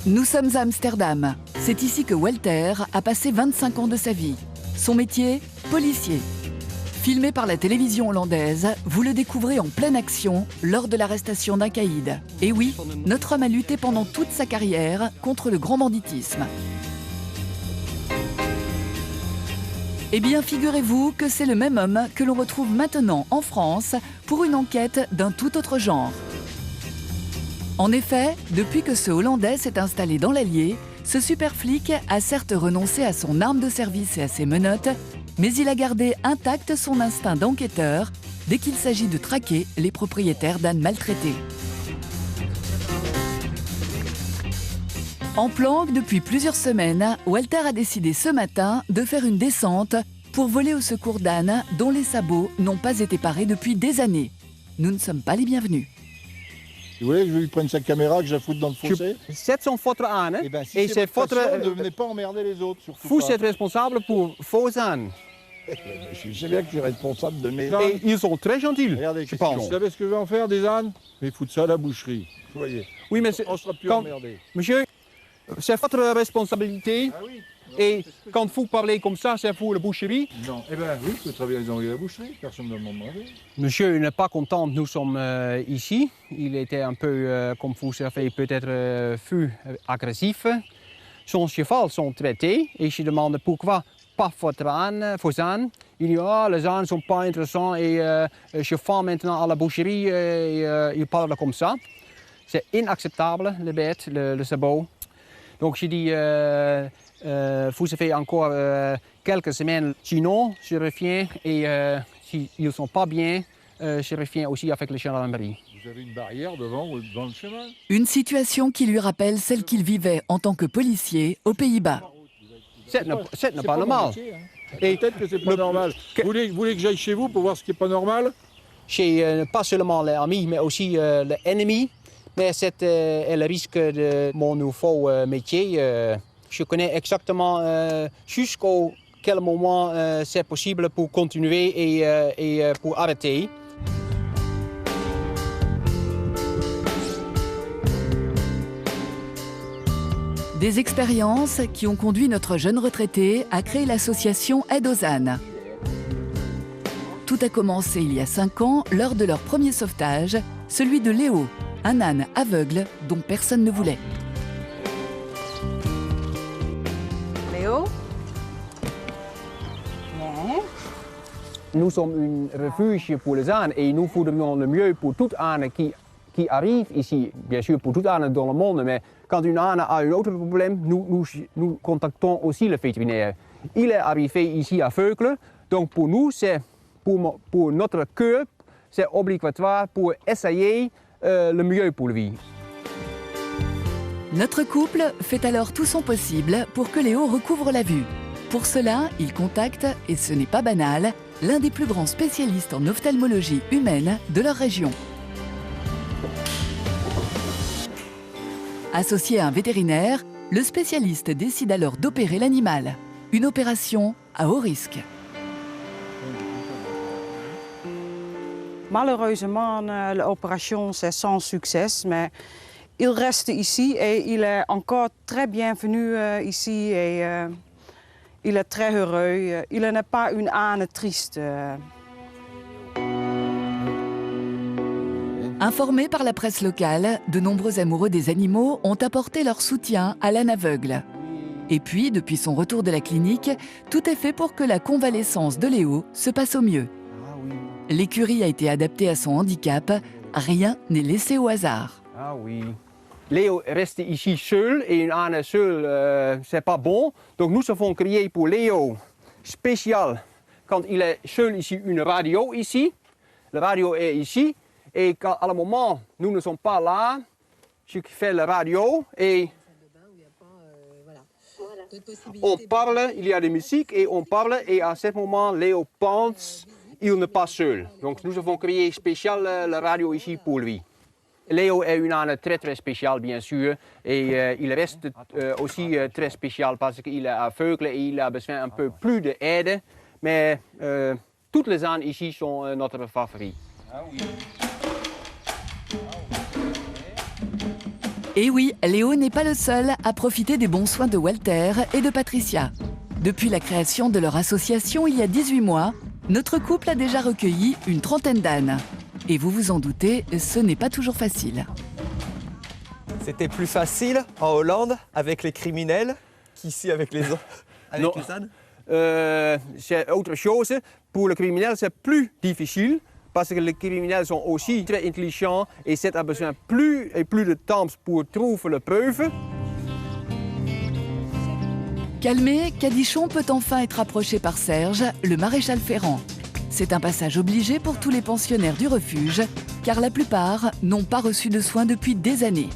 Nous sommes à Amsterdam. C'est ici que Walter a passé 25 ans de sa vie. Son métier, policier. Filmé par la télévision hollandaise, vous le découvrez en pleine action lors de l'arrestation d'un caïd. Et oui, notre homme a lutté pendant toute sa carrière contre le grand banditisme. Eh bien, figurez-vous que c'est le même homme que l'on retrouve maintenant en France pour une enquête d'un tout autre genre. En effet, depuis que ce Hollandais s'est installé dans l'Allier, ce super flic a certes renoncé à son arme de service et à ses menottes, mais il a gardé intact son instinct d'enquêteur dès qu'il s'agit de traquer les propriétaires d'ânes maltraités. En planque depuis plusieurs semaines, Walter a décidé ce matin de faire une descente pour voler au secours d'ânes dont les sabots n'ont pas été parés depuis des années. Nous ne sommes pas les bienvenus. Vous voulez que je lui prenne sa caméra, que je la foute dans le fossé? Zet zo'n foto aan, hè? Eh ben, si et c'est cette votre foto, passion, ne venez pas emmerder les autres, surtout vous pas. êtes responsable pour vos ânes. Je sais bien que je suis responsable de mes... Et ils sont très gentils, Regardez, je question. pense. Vous savez ce que je vais en faire des ânes? Je vais foutre ça à la boucherie. Vous voyez, Oui, mais on ne sera plus quand- emmerdé. monsieur, c'est votre responsabilité. Ah oui? Et quand vous parlez comme ça, c'est pour la boucherie. Non. Eh bien oui, je peux travailler dans la boucherie, personne ne m'a demandé. Monsieur n'est pas content, nous sommes ici. Il était un peu, comme vous savez, peut-être fut agressif. Son cheval sont traités et je demande pourquoi pas votre âne, vos ânes. Il dit ah, les ânes ne sont pas intéressants et je vais maintenant à la boucherie et il parle comme ça. C'est inacceptable, le bête, le sabot. Donc je dis, vous avez encore quelques semaines, sinon je reviens et s'ils ne sont pas bien, je reviens aussi avec la gendarmerie. Vous avez une barrière devant le chemin? Une situation qui lui rappelle celle qu'il vivait en tant que policier aux Pays-Bas. C'est pas normal. mon métier, hein. Et peut-être que c'est pas normal. Vous voulez que j'aille chez vous pour voir ce qui n'est pas normal? Chez pas seulement les amis, mais aussi l'ennemi. Mais c'est le risque de mon nouveau métier. Je connais exactement jusqu'au quel moment c'est possible pour continuer et pour arrêter. Des expériences qui ont conduit notre jeune retraité à créer l'association Aide aux ânes. Tout a commencé il y a 5 ans lors de leur premier sauvetage, celui de Léo, un âne aveugle dont personne ne voulait. Léo? Nee. Nous sommes un refuge pour les ânes et nous voudrions le mieux pour tout âne qui arrive ici, bien sûr pour tout âne dans le monde, mais quand une âne a un autre problème, nous contactons aussi le vétérinaire. Il est arrivé ici à Veucle, donc pour nous, c'est pour notre cœur, c'est obligatoire pour essayer le mieux pour lui. Notre couple fait alors tout son possible pour que Léo recouvre la vue. Pour cela, il contacte, et ce n'est pas banal, l'un des plus grands spécialistes en ophtalmologie humaine de leur région. Associé à un vétérinaire, le spécialiste décide alors d'opérer l'animal. Une opération à haut risque. Malheureusement, l'opération c'est sans succès, mais il reste ici et il est encore très bienvenu ici et il est très heureux. Il n'est pas une âne triste. Informés par la presse locale, de nombreux amoureux des animaux ont apporté leur soutien à l'âne aveugle. Et puis, depuis son retour de la clinique, tout est fait pour que la convalescence de Léo se passe au mieux. L'écurie a été adaptée à son handicap, rien n'est laissé au hasard. Ah oui. Léo reste ici seul et une âne seul, c'est pas bon. Donc nous avons créé pour Léo spécial, quand il est seul ici, une radio ici. La radio est ici. Et quand, à un moment, nous ne sommes pas là, je fais la radio et on parle, il y a de la musique et on parle et à ce moment, Léo pense, il n'est pas seul. Donc nous avons créé spécial la radio ici pour lui. Léo est une âne très très spéciale bien sûr et il reste aussi très spécial parce qu'il est aveugle et il a besoin un peu plus d'aide. Mais toutes les ânes ici sont notre favori. Et Et oui, Léo n'est pas le seul à profiter des bons soins de Walter et de Patricia. Depuis la création de leur association il y a 18 mois, notre couple a déjà recueilli une trentaine d'ânes. Et vous vous en doutez, ce n'est pas toujours facile. C'était plus facile en Hollande avec les criminels qu'ici avec les ânes. C'est autre chose. Pour les criminels, c'est plus difficile parce que les criminels sont aussi très intelligents et cette a besoin plus et plus de temps pour trouver les preuves. Calmé, Cadichon peut enfin être approché par Serge, le maréchal Ferrand. C'est un passage obligé pour tous les pensionnaires du refuge, car la plupart n'ont pas reçu de soins depuis des années.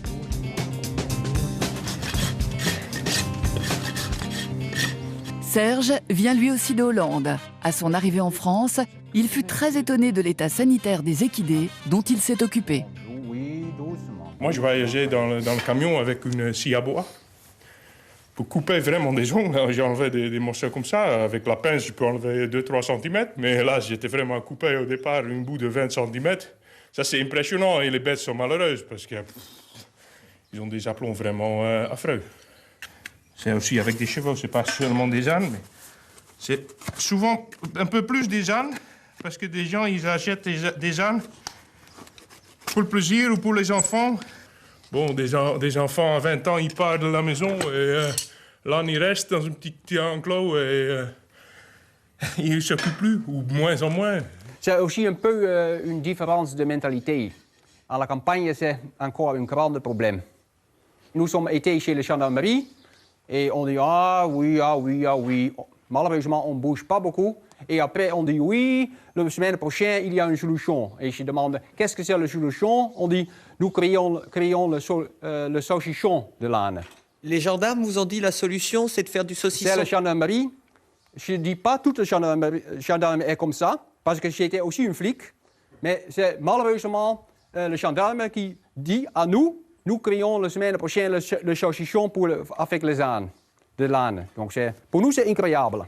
Serge vient lui aussi de Hollande. À son arrivée en France, il fut très étonné de l'état sanitaire des équidés dont il s'est occupé. Moi, je voyageais dans le camion avec une scie à bois pour couper vraiment des ongles. J'ai enlevé des morceaux comme ça. Avec la pince, je peux enlever 2-3 cm. Mais là, j'étais vraiment coupé au départ une bout de 20 cm. Ça, c'est impressionnant. Et les bêtes sont malheureuses parce qu'ils ont des aplombs vraiment affreux. C'est aussi avec des chevaux, c'est pas seulement des ânes, mais c'est souvent un peu plus des ânes, parce que des gens, ils achètent des ânes pour le plaisir ou pour les enfants. Bon, des enfants à 20 ans, ils partent de la maison et l'âne, il reste dans un petit enclos et il ne s'occupe plus, ou de moins en moins. C'est aussi un peu une différence de mentalité. À la campagne, c'est encore un grand problème. Nous sommes été chez la gendarmerie. Et on dit ah oui, ah oui, ah oui. Malheureusement, on ne bouge pas beaucoup. Et après, on dit oui, la semaine prochaine, il y a une solution. Et je demande qu'est-ce que c'est la solution? On dit nous créons le saucisson de l'âne. Les gendarmes vous ont dit la solution, c'est de faire du saucisson. C'est la gendarmerie. Je ne dis pas toute la gendarmerie est comme ça, parce que j'étais aussi un flic. Mais c'est malheureusement le gendarme qui dit à nous. Nous créons la semaine prochaine le saucisson avec les ânes, de l'âne. Donc pour nous, c'est incroyable.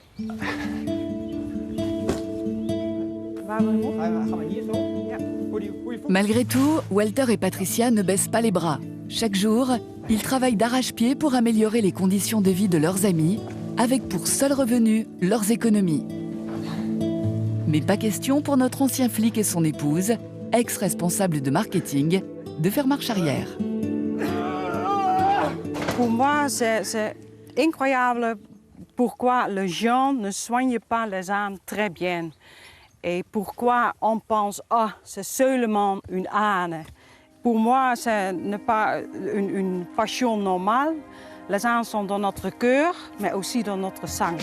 Malgré tout, Walter et Patricia ne baissent pas les bras. Chaque jour, ils travaillent d'arrache-pied pour améliorer les conditions de vie de leurs amis, avec pour seul revenu leurs économies. Mais pas question pour notre ancien flic et son épouse, ex-responsable de marketing, de faire marche arrière. Pour moi, c'est incroyable pourquoi les gens ne soignent pas les ânes très bien. Et pourquoi on pense, ah, c'est seulement une âne. Pour moi, ce n'est pas une passion normale. Les ânes sont dans notre cœur, mais aussi dans notre sang.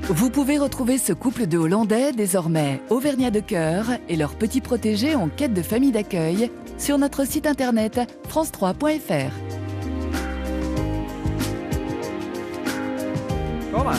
Vous pouvez retrouver ce couple de Hollandais, désormais auvergnats de cœur, et leurs petits protégés en quête de famille d'accueil sur notre site internet france3.fr. Kom maar.